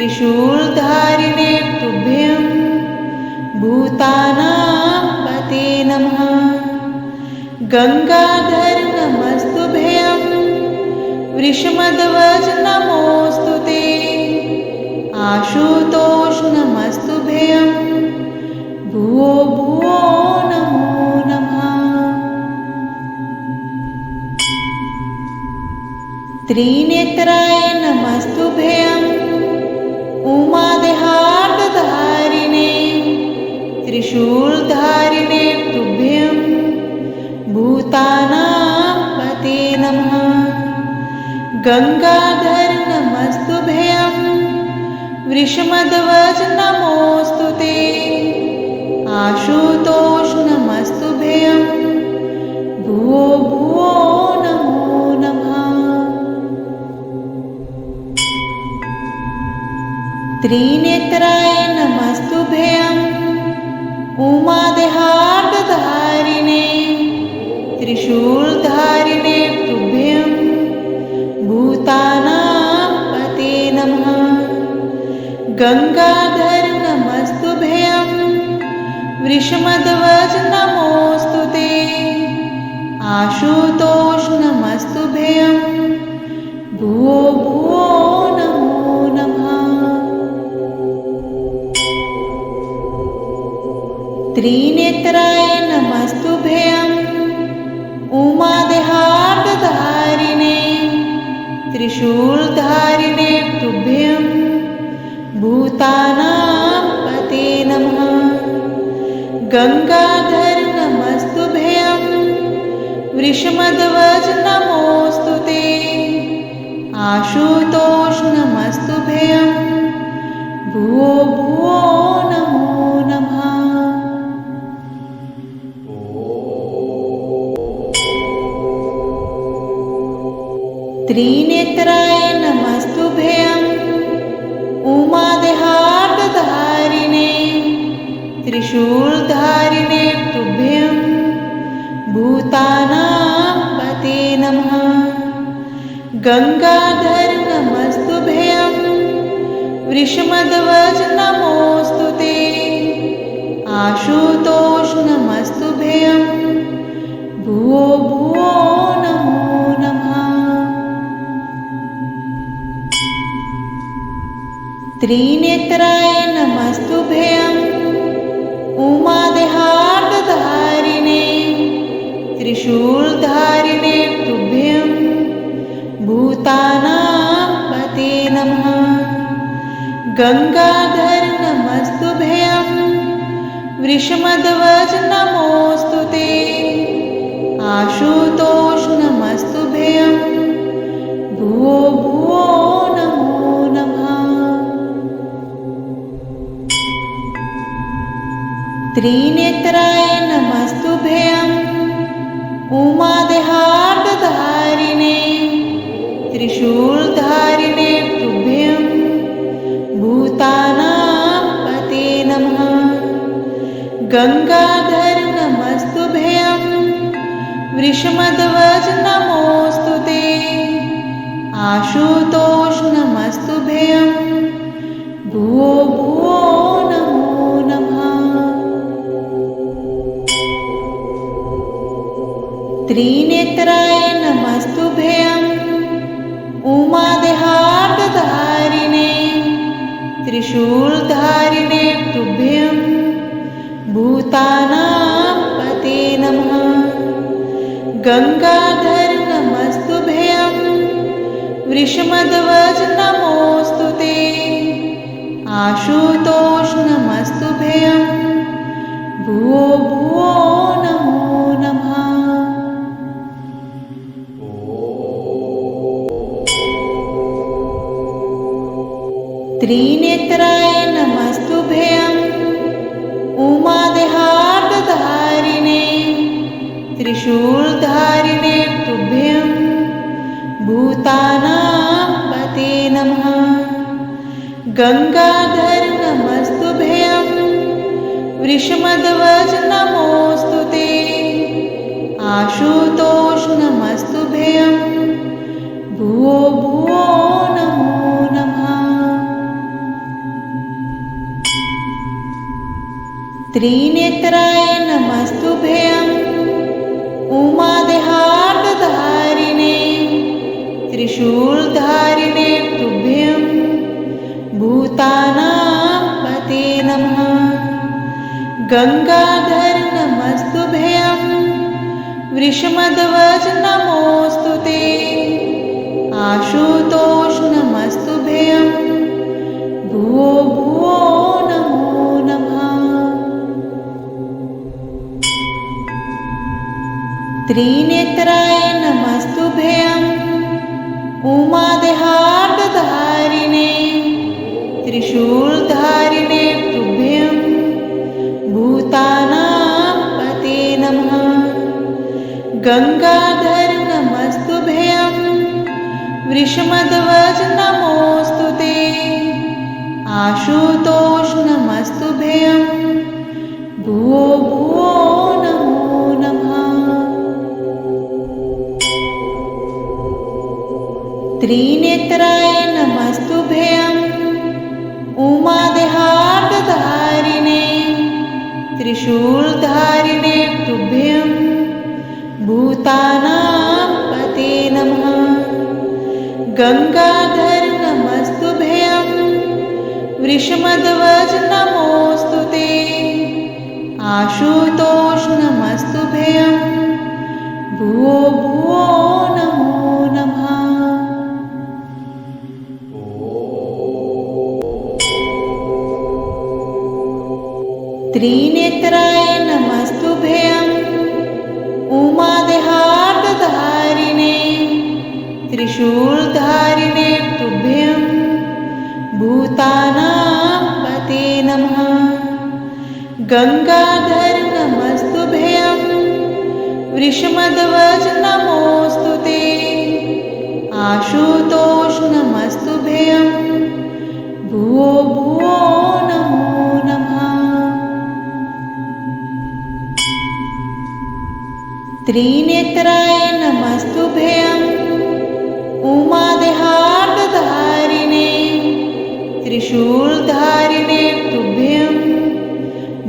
त्रिशूलधारिणे तुभ्यं भूतानां पते नमः। गंगाधर नमस्तुभ्यं वृषमध्वज नमोऽस्तु ते। आशुतोष नमस्तुभ्यं भुवो भुवो नमो नमः। त्रिनेत्राय नमस्तुभ्यं उमादेहार्तधारिणे त्रिशूलधारिणे तुभ्यं भूतानां पते नमः। गंगाधर नमस्तुभ्यं वृषमध्वज नमोऽस्तु ते। आशुतोष नमस्तुभ्यं भुवो भुवो नमो नमः। त्रिनेत्राय नमस्तुभ्यं उमादेहार्तधारिणे त्रिशूलधारिणे तुभ्यं भूतानां पते नमः। गंगाधर नमस्तुभ्यं वृषमध्वज नमोऽस्तु ते। आशुतोष नमस्तुभ्यं भुवो भुवो नमो नमः। त्रिनेत्राय नमस्तुभ्यं उमादेहार्तधारिणे त्रिशूलधारिणे तुभ्यं भूतानां पते नमः। गंगाधर नमस्तुभ्यं वृषमध्वज नमोऽस्तु ते। आशुतोष नमस्तुभ्यं भुवो भुवो नमो नमः। त्रिनेत्राय नमस्तुभ्यं उमादेहार्तधारिणे त्रिशूलधारिणे तुभ्यं भूतानां पते नमः। गंगाधर नमस्तुभ्यं वृषमध्वज नमोऽस्तु ते। आशुतोष नमस्तुभ्यं भुवो भुवो नमो नमः। त्रिनेत्राय नमस्तुभ्यं उमादेहार्तधारिणे त्रिशूलधारिणे तुभ्यं भूतानां पते नमः। गंगाधर नमस्तुभ्यं वृषमध्वज नमोऽस्तु ते। आशुतोष नमस्तुभ्यं भुवो भुवो नमो नमः। त्रिनेत्राय नमस्तुभ्यं उमादेहार्तधारिणे त्रिशूलधारिणे तुभ्यं भूतानां पते नमः। गंगाधर नमस्तुभ्यं वृषमध्वज नमोऽस्तु ते। आशुतोष नमस्तुभ्यं भुवो भुवो नमो नमः। त्रिनेत्राय नमस्तुभ्यं उमादेहार्तधारिणे त्रिशूलधारिणे तुभ्यं भूतानां पते नमः। गंगाधर नमस्तुभ्यं वृषमध्वज नमोऽस्तु ते। आशुतोष नमस्तुभ्यं भुवो भुवो नमो नमः। त्रिनेत्राय नमस्तुभ्यं उमादेहार्तधारिणे त्रिशूलधारिणे तुभ्यं भूतानां पते नमः। गंगाधर नमस्तुभ्यं वृषमध्वज नमोऽस्तु ते। आशुतोष नमस्तुभ्यं भुवो भुवो नमो नमः। त्रिनेत्राय नमस्तुभ्यं उमादेहार्दधारिणे त्रिशूलधारिणे तुभ्यं भूतानां पते नमः। गंगाधर नमस्तुभ्यं वृषमध्वज नमोस्तुते आशुतोष नमस्तुभ्यं भुवो भुवो नमो नमः। त्रिनेत्राय नमस्तुभ्यं उमादेहार्दधारिणे त्रिशूलधारिणे तुभ्यं भूतानां पते नमः। गंगाधर नमस्तुभ्यं वृषमध्वज नमोस्तुते आशुतोष नमस्तुभ्यं भुवो भुवो नमो नमः। त्रिनेत्राय नमस्तुभ्यं उमादेहार्दधारिणे त्रिशूलधारिणे तुभ्यं भूतानां पते नमः। गंगाधर नमस्तुभ्यं वृषमध्वज नमोस्तुते आशुतोष नमस्तुभ्यं भुवो भुवो नमो नमः। त्रिनेत्राय नमस्तुभ्यं उमादेहार्दधारिणे त्रिशूलधारिणे तुभ्यं भूतानां पते नमः। गंगाधर नमस्तुभ्यं वृषमध्वज नमोस्तुते आशुतोष नमस्तुभ्यं भुवो भुवो नमो नमः। त्रिनेत्राय नमस्तुभ्यं उमादेहार्दधारिणे त्रिशूलधारिणे तुभ्यं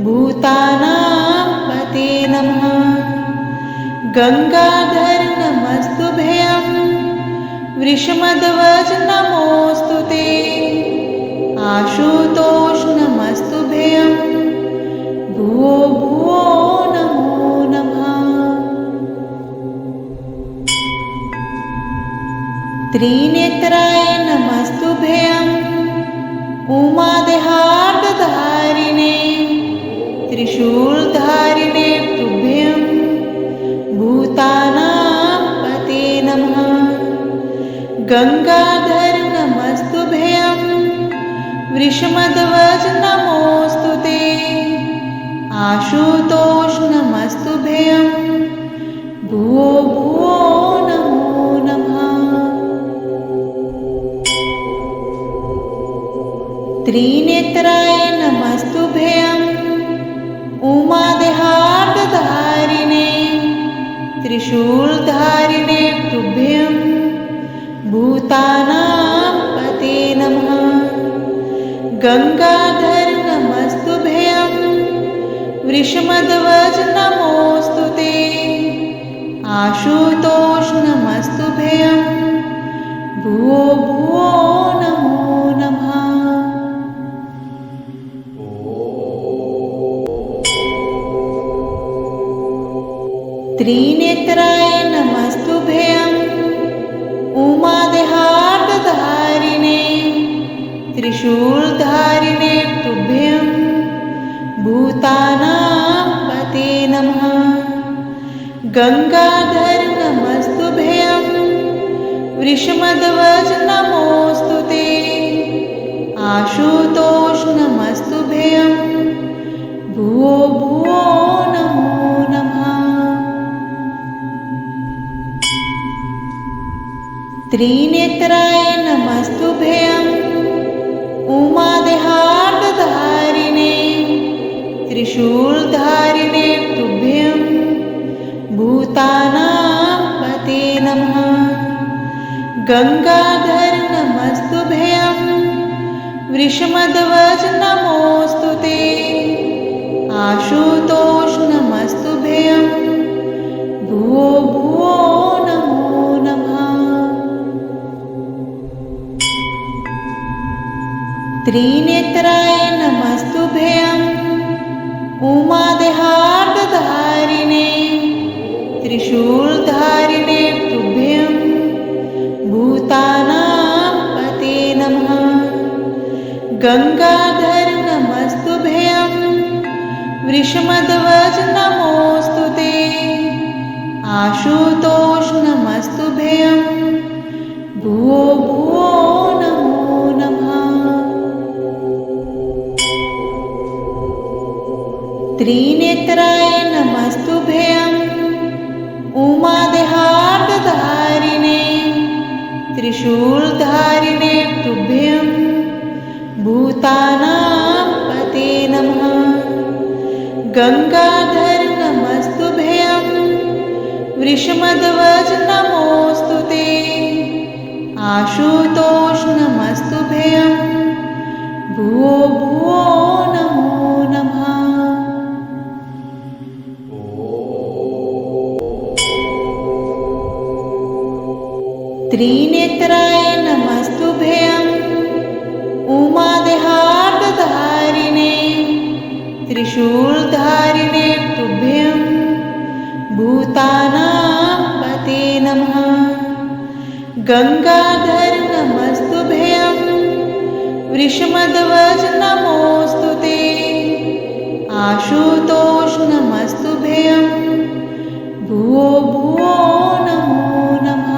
भूतानां पते नमः। गंगाधर नमस्तुभ्यं वृषमध्वज नमोस्तुते आशुतोष नमस्तुभ्यं भुवो भुवो नमो नमः। त्रिनेत्राय नमस्तुभ्यं उमादेहार्दधारिणे त्रिशूलधारिणे तुभ्यं भूतानां पते नमः। गंगाधर नमस्तुभ्यं वृषमध्वज नमोस्तुते आशुतोष नमस्तुभ्यं भुवो भुवो नमो नमः। त्रिनेत्राय नमस्तुभ्यं उमादेहार्दधारिणे त्रिशूलधारिणे तुभ्यं भूतानां पते नमः। गंगाधर नमस्तुभ्यं वृषमध्वज नमोस्तुते आशुतोष नमस्तुभ्यं भुवो भुवो नमो नमः। त्रिनेत्राय नमस्तुभ्यं उमादेहार्दधारिणे त्रिशूलधारिणे तुभ्यं भूतानां पते नमः। गंगाधर नमस्तुभ्यं वृषमध्वज नमोस्तुते आशुतोष नमस्तुभ्यं भुवो भुवो नमो नमः। त्रिनेत्राय नमस्तुभ्यं उमादेहार्दधारिणे त्रिशूलधारिणे तुभ्यं भूतानां पते नमः। गंगाधर नमस्तुभ्यं वृषमध्वज नमोस्तुते आशुतोष नमस्तुभ्यं भुवो भुवो नमो नमः। त्रिनेत्राय नमस्तुभ्यं उमादेहार्धधारिणे त्रिशूलधारिणे तुभ्यं भूतानां पते नमः। गंगाधर नमस्तुभ्यं वृषमध्वज नमोस्तुते आशुतोष नमस्तुभ्यं भुवो भुवो नमो नमः। त्रिनेत्राय नमस्तुभ्यं उमादेहार्धधारिणे त्रिशूलधारिणे तुभ्यं भूतानां पते नमः। गंगाधर नमस्तुभ्यं वृषमध्वज नमोस्तुते आशुतोष नमस्तुभ्यं भुवो भुवो नमो नमः। त्रिनेत्राय नमस्तुभ्यं उमादेहार्धधारिणे त्रिशूलधारिणे तुभ्यं भूतानां पते नमः। गंगाधर नमस्तुभ्यं वृषमध्वज नमोस्तुते आशुतोष नमस्तुभ्यं भुवो भुवो नमो नमः।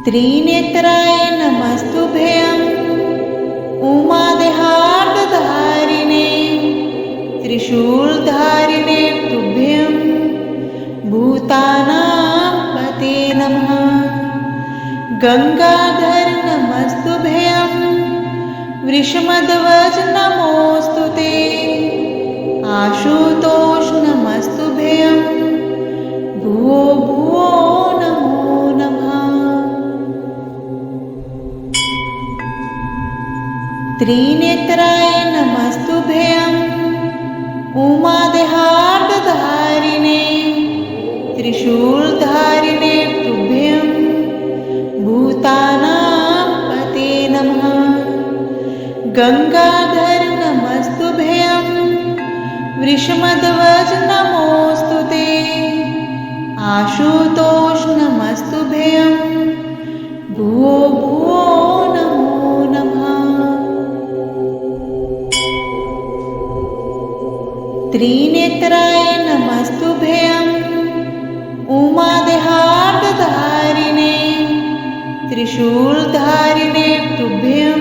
त्रिनेत्राय नमस्तुभ्यं उमादेहार्धधारिणे त्रिशूलधारिणे तुभ्यं भूतानां पते नमः। गंगाधर नमस्तुभ्यं वृषमध्वज नमोस्तुते आशुतोष नमस्तुभ्यं भुवो भुवो नमो नमः। त्रिनेत्राय नमस्तुभ्यं उमादेहार्धधारिणे त्रिशूलधारिणे तुभ्यं भूतानां पते नमः। गंगाधर नमस्तुभ्यं वृषमध्वज नमोस्तुते आशुतोष नमस्तुभ्यं भुवो भुवो नमो नमः। त्रिनेत्राय नमस्तुभ्यं उमादेहार्धधारिणे त्रिशूलधारिणे तुभ्यं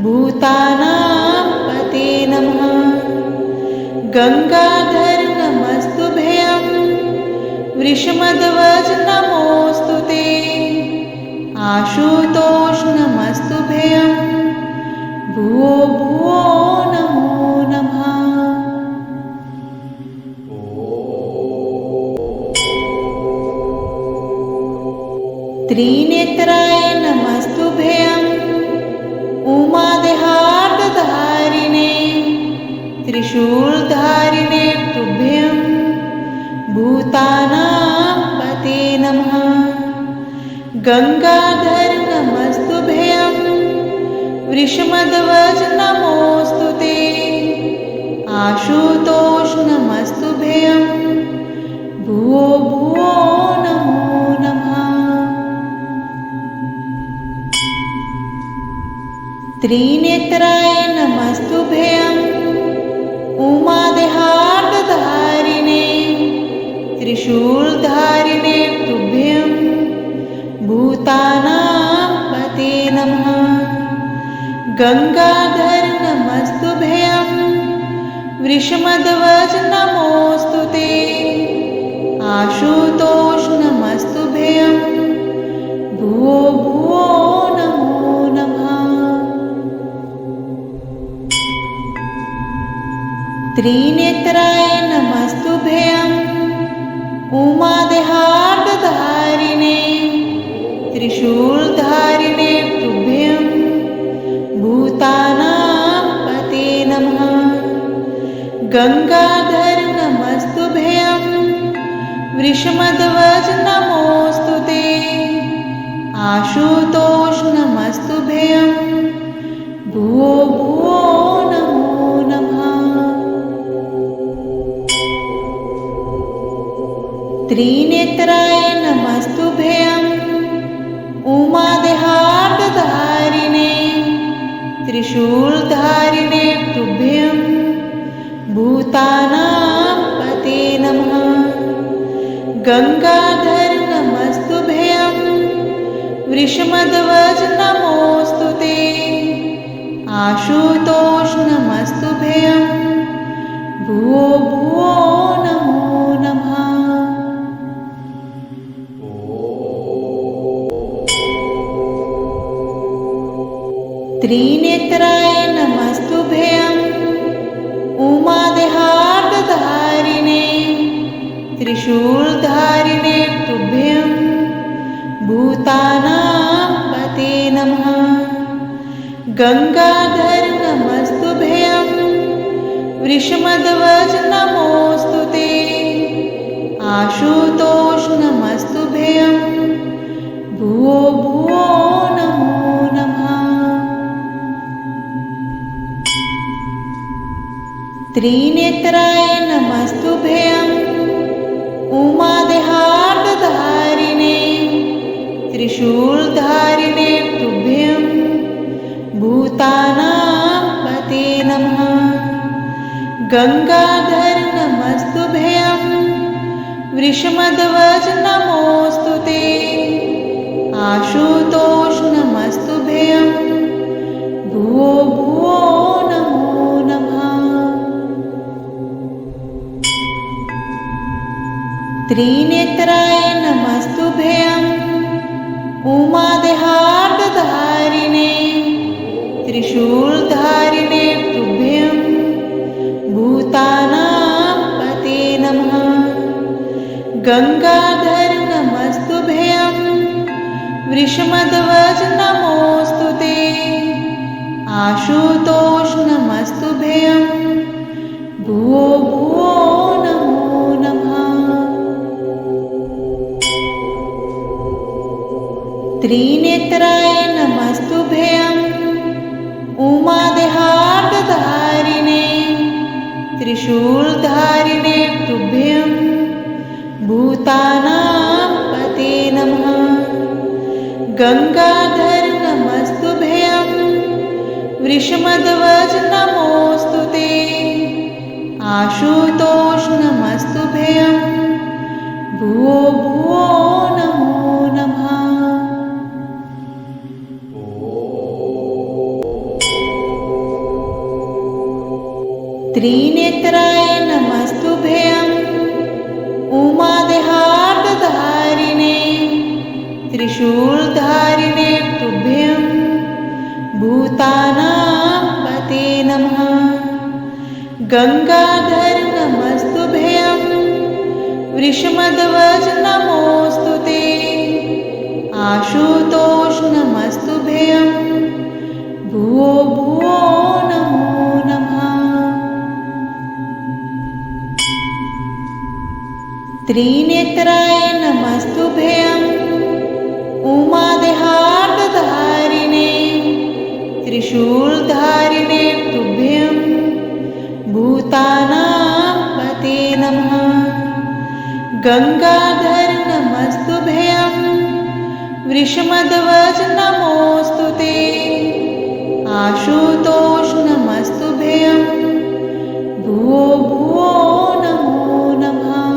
भूतानां पते नमः। गंगाधर नमस्तुभ्यं वृषमध्वज नमोस्तुते आशुतोष नमस्तुभ्यं भुवो भुवो नमो नमः। त्रिनेत्राय नमस्तुभ्यं उमादेहार्धधारिणे त्रिशूलधारिणे तुभ्यं भूतानां पते नमः। गंगाधर नमस्तुभ्यं वृषमध्वज नमोस्तुते आशुतोष नमस्तुभ्यं भुवो भुवो नमो नमः। त्रिनेत्राय नमस्तुभ्यं उमादेहार्धधारिणे त्रिशूलधारिणे तुभ्यं भूतानां पते नमः। गंगाधर नमस्तुभ्यं वृषमध्वज नमोस्तुते आशुतोष नमस्तुभ्यं भुवो भुवो नमो नमः। त्रिनेत्राय नमस्तुभ्यं उमादेहार्धधारिणे त्रिशूलधारिणे तुभ्यं भूता गंगाधर नमस्तुभ्यं वृषमध्वज नमोस्तुते आशुतोष नमस्तुभ्यं भुवो भुवो नमो नमः। त्रिनेत्राय नमस्तुभ्यं उमादेहार्दधारिणे त्रिशूलधारिणे तुभ्यं भूतानां पते नमः। गंगाधर नमस्तुभ्यं वृषमध्वज नमोस्तुते आशुतोष नमस्तुभ्यं भुवो भुवो नमो नमः। त्रिनेत्राय नमस्तुभ्यं उमादेहार्दधारिणे त्रिशूलधारिणे तुभ्यं भूतानां पते नमः। गंगाधर नमस्तुभ्यं वृषमध्वज नमोस्तुते आशुतोष नमस्तुभ्यं भुवो भुवो नमो नमः। त्रिनेत्राय नमस्तुभ्यं उमादेहार्दधारिणे त्रिशूलधारिणे तुभ्यं भूतानां पते नमः। गंगाधर नमस्तुभ्यं वृषमध्वज नमोस्तुते आशुतोष नमस्तुभ्यं भुवो भुवो नमो नमः। त्रिनेत्राय नमस्तुभ्यं उमादेहार्दधारिणे त्रिशूलधारिणे तुभ्यं भूतानां पते नमः। गंगाधर नमस्तुभ्यं वृषमध्वज नमोस्तुते आशुतोष नमस्तुभ्यं भुवो भुवो नमो नमः। त्रिनेत्राय नमस्तुभ्यं उमादेहार्दधारिणे त्रिशूलधारिणे तुभ्यं भूतानां पते नमः। गंगाधर नमस्तुभ्यं वृषमध्वज नमोस्तुते आशुतोष नमस्तुभ्यं भुवो भुवो नमो नमः। त्रिनेत्राय नमस्तुभ्यं उमादेहार्दधारिणे त्रिशूलधारिणे तुभ्यं भूतानां पते नमः। गंगाधर नमस्तुभ्यं वृषमध्वज नमोस्तुते आशुतोष नमस्तुभ्यं भुवो भुवो नमो नमः। त्रिनेत्राय नमस्तुभ्यं उमादेहार्दधारिणे त्रिशूलधारिणे तुभ्यं भूतानां पते नमः। गंगाधर नमस्तुभ्यं वृषमध्वज नमोस्तुते आशुतोष नमस्तुभ्यं भुवो भुवो नमो नमः।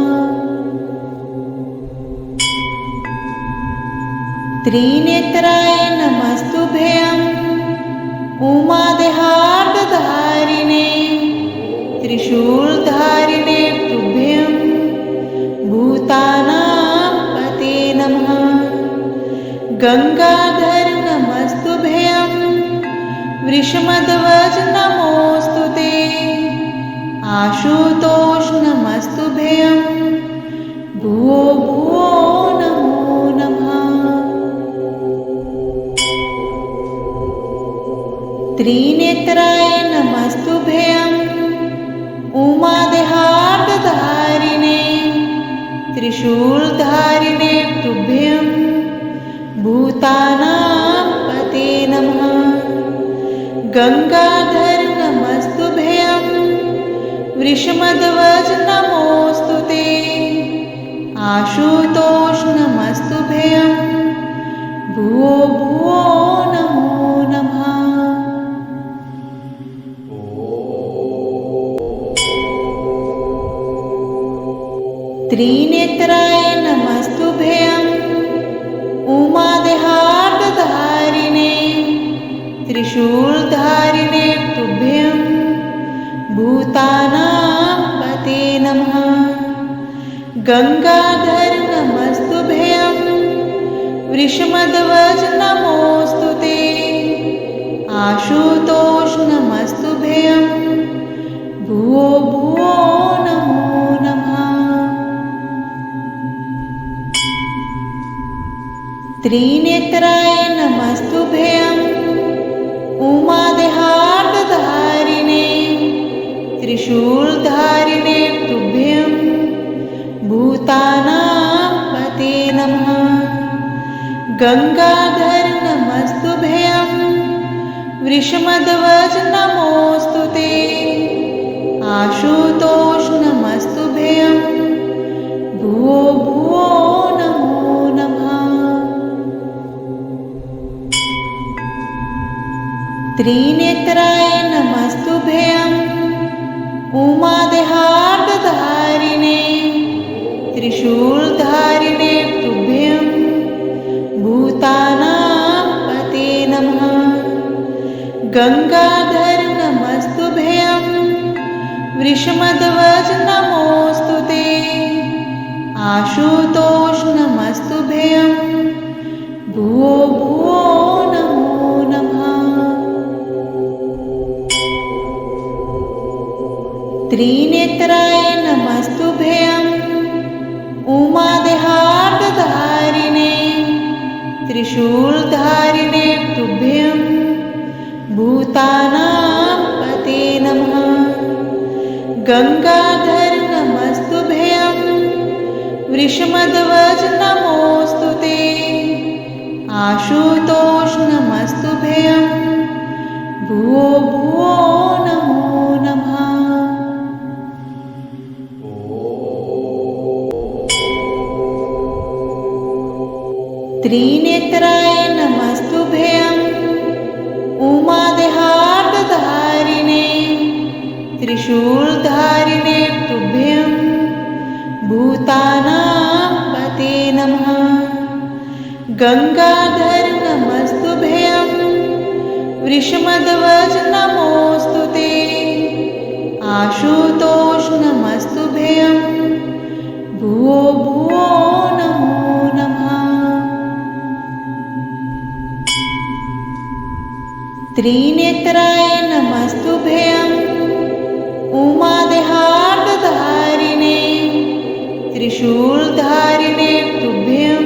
त्रिनेत्राय नमस्तुभ्यं उमादेहार्दधारिणे त्रिशूलधारिणे तुभ्यं भूतानां पते नमः। गंगाधर नमस्तुभ्यं वृषमध्वज नमोस्तुते आशुतोष नमस्तुभ्यं भुवो भुवो नमो नमः। त्रिनेत्राय नमस्तुभ्यं उमा त्रिशूलधारिणे तुभ्यं भूतानां पते नमः। गंगाधर नमस्तुभ्यं वृषमध्वज नमोस्तुते। आशुतोष नमस्तुभ्यं भुवो भुवो नमो नमः। त्रिनेत्राय नमस्तुभ्यं उमादेहार्तधारिणे त्रिशूलधारिणे तुभ्यं भूतानां पते नमः। गंगाधर नमस्तुभ्यं वृषमध्वज नमोस्तुते। आशुतोष नमस्तुभ्यं भुवो भुवो नमो नमः। त्रिनेत्राय नमस्तुभ्यं उमादेहार्तधारिणे त्रिशूलधारिणे तुभ्यं भूतानां पते नमः। गंगाधर नमस्तुभ्यं वृषमध्वज नमोस्तुते। आशुतोष नमस्तुभ्यं भुवो भुवो नमो नमः। त्रिनेत्राय नमस्तुभ्यं उमादेहार्तधारिणे त्रिशूलधारिणे तुभ्यं भूतानां पते नमः। गंगाधर नमस्तुभ्यं वृषमध्वज नमोस्तुते। आशुतोष नमस्तुभ्यं भुवो भुवो नमो नमः। त्रिनेत्राय नमस्तुभ्यं उमादेहार्तधारिणे त्रिशूलधारिणे तुभ्यं भूतानां पते नमः। गंगाधर नमस्तुभ्यं वृषमध्वज नमोस्तुते। आशुतोष नमस्तुभ्यं भुवो भुवो नमो नमः। त्रिनेत्राय नमस्तुभ्यं उमादेहार्तधारिणे त्रिशूलधारिणे तुभ्यं भूतानां पते नमः। गंगाधर नमस्तुभ्यं वृषमध्वज नमोस्तुते। आशुतोष नमस्तुभ्यं भुवो भुवो नमो नमः। त्रिनेत्राय नमस्तुभ्यं उमादेहार्तधारिणे त्रिशूलधारिणे तुभ्यं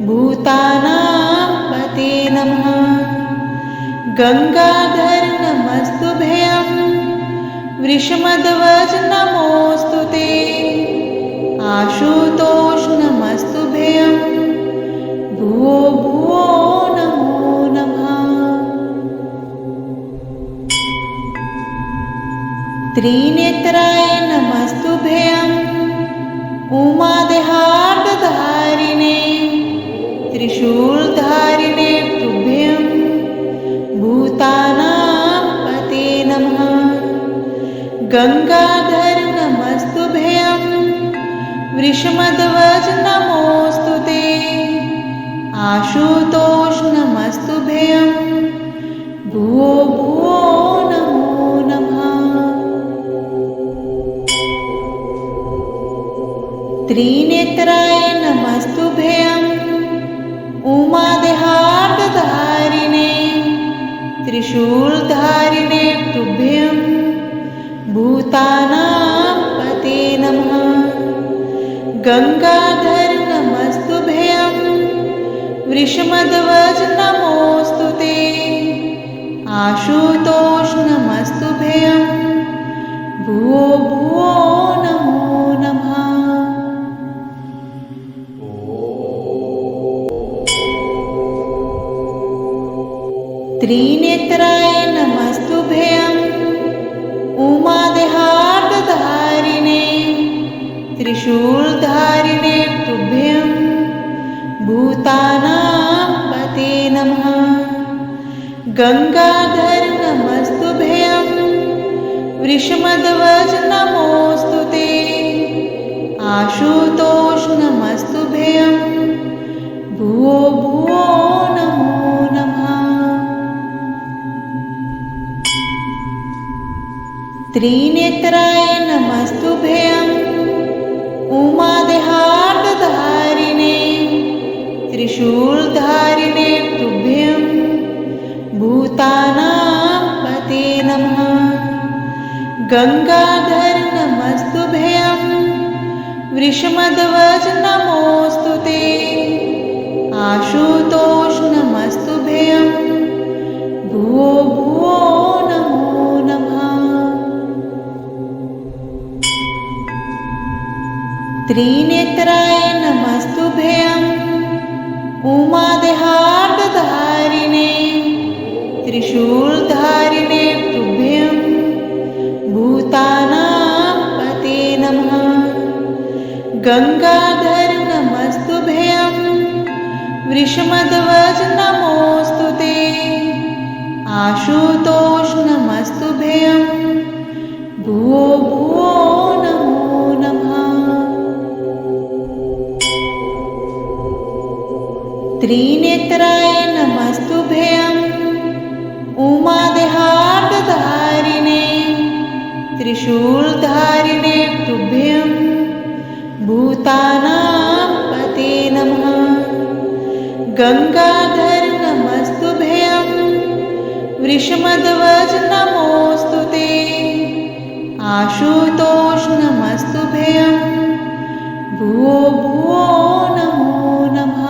भूतानां पते नमः। गंगाधर नमस्तुभ्यं वृषमध्वज नमोस्तुते। आशुतोष नमस्तुभ्यं भुवो भुवो नमो नमः। त्रिनेत्राय नमस्तुभ्यं उमादेहार्तधारिणे त्रिशूलधारिणे तुभ्यं भूतानां पते नमः। गंगाधर नमस्तुभ्यं वृषमध्वज नमोस्तुते। आशुतोष नमस्तुभ्यं भुवो भुवो नमो नमः। त्रिनेत्राय नमस्तुभ्यं उमादेहार्तधारिणे त्रिशूलधारिणे तुभ्यं भूतानां पते नमः। गंगाधर नमस्तुभ्यं वृषमध्वज नमोस्तुते। आशुतोष नमस्तुभ्यं भुवो भुवो नमो नमः। त्रिनेत्राय नमस्तुभ्यं उमादेहार्दधारिणे त्रिशूलधारिणे तुभ्यं भूतानां पते नमः। गंगाधर नमस्तुभ्यं वृषमध्वज नमोस्तुते आशुतोष नमस्तुभ्यं भुवो भुवो नमो नमः। त्रिनेत्राय नमस्तुभ्यं उमादेहार्दधारिणे त्रिशूलधारिणे तुभ्यं भूतानां पते नमः। गंगाधर नमस्तुभ्यं वृषमध्वज नमोस्तुते आशुतोष नमस्तुभ्यं भुवो भुवो नमो नमः। त्रिनेत्राय नमस्तुभ्यं उमादेहार्दधारिणे त्रिशूलधारिणे तुभ्यं भूतानां पते नमः। गंगाधर नमस्तुभ्यं वृषमध्वज नमोस्तुते आशुतोष नमस्तुभ्यं भुवो भुवो नमो नमः। त्रिनेत्राय नमस्तुभ्यं उमादेहार्दधारिणे त्रिशूलधारिणे तुभ्यं भूतानां पते नमः। गंगाधर नमस्तुभ्यं वृषमध्वज नमोस्तुते आशुतोष नमस्तुभ्यं भुवो भुवो नमो नमः।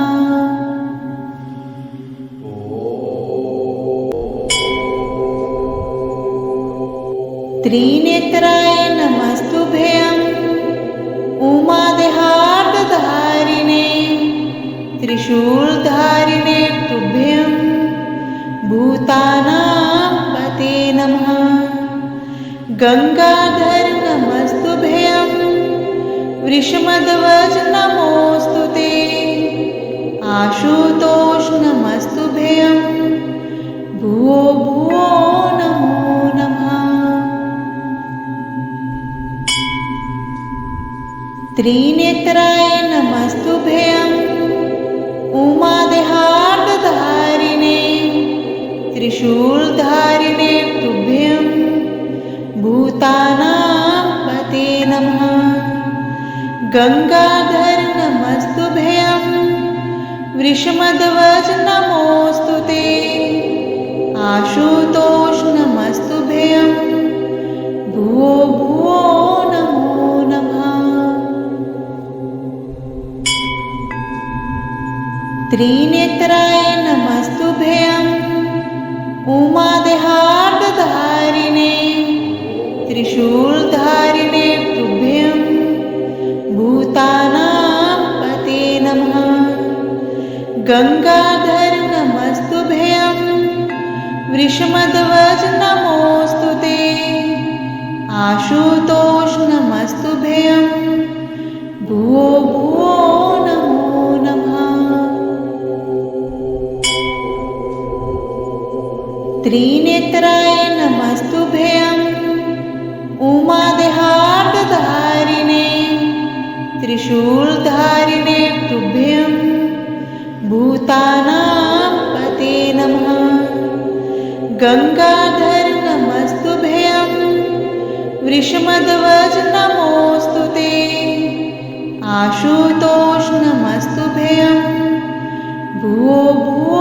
त्रिनेत्राय नमस्तुभ्यं उमादेहार्दधारिणे त्रिशूलधारिणे तुभ्यं भूतानां पते नमः। गंगाधर नमस्तुभ्यं वृषमध्वज नमोस्तुते आशुतोष नमस्तुभ्यं भुवो भुवो नमो नमः। त्रिनेत्राय नमस्तुभ्यं उमादेहार्दधारिणे त्रिशूलधारिणे तुभ्यं भूतानां पते नमः। गंगाधर नमस्तुभ्यं वृषमध्वज नमोस्तुते आशुतोष नमस्तुभ्यं भुवो भुवो नमो नमः। त्रिनेत्राय नमस्तुभ्यं उमादेहार्दधारिणे त्रिशूलधारिणे तुभ्यं भूतानां पते नमः। गंगाधर नमस्तुभ्यं वृषमध्वज नमोस्तुते आशुतोष नमस्तुभ्यं भुवो भुवो नमो नमः। त्रिनेत्राय नमस्तुभ्यं उमादेहार्दधारिणे त्रिशूलधारिणे तुभ्यं भूतानां पते नमः। गंगाधर नमस्तुभ्यं वृषमध्वज नमोस्तुते आशुतोष नमस्तुभ्यं भुवो भुवो